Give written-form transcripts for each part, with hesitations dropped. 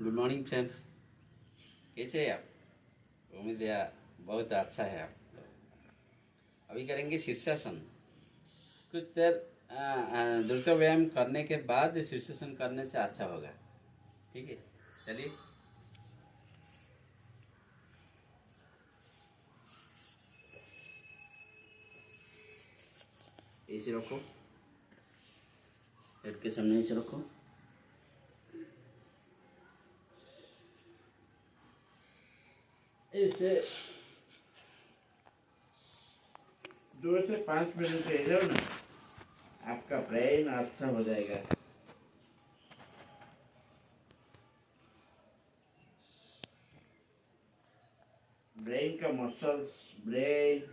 Good morning friends. कैसे हैं आप? उम्मीद है बहुत अच्छा है आप लोग। अभी करेंगे शीर्षासन। कुछ देर द्रुत व्यायाम करने के बाद शीर्षासन करने से अच्छा होगा। ठीक है, चलिए। ऐसे रखो, हेड के सामने ऐसे रखो। ऐसे 2 से 5 मिनट रह जाओ ना, आपका ब्रेन अच्छा हो जाएगा। ब्रेन का मसल्स, ब्रेन,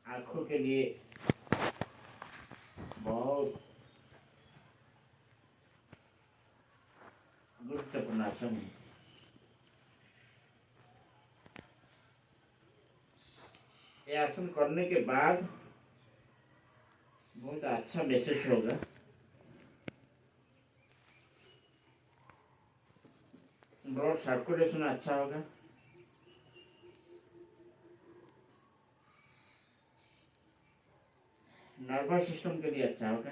आंखों के लिए बहुत गुरुत्वपूर्ण आसन है। ये आसन करने के बाद बहुत अच्छा महसूस होगा। ब्लड सर्कुलेशन अच्छा होगा। नर्वस सिस्टम के लिए अच्छा होगा।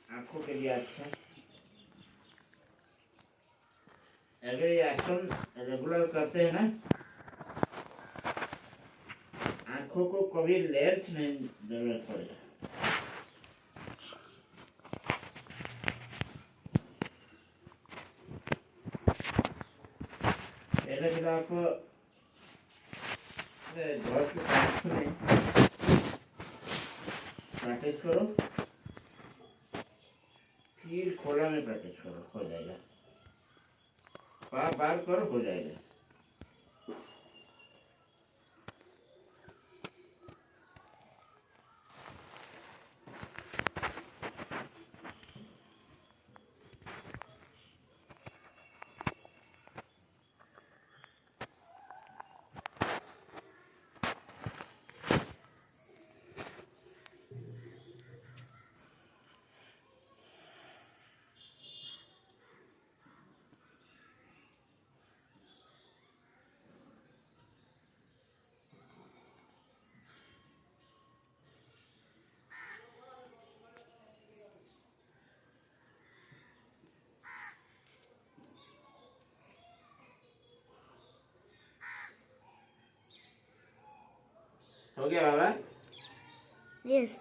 आंखों के लिए अच्छा। अगर ये आसन रेगुलर करते हैं ना, आंखों को कभी लेंस नहीं जरूरत पड़ेगा। पहले जब आप घर के पास में प्रैक्टिस करो, फिर खोला में प्रैक्टिस करो, हो जाएगा। बार बार करो, हो जाएगा। हो गया बाबा? यस।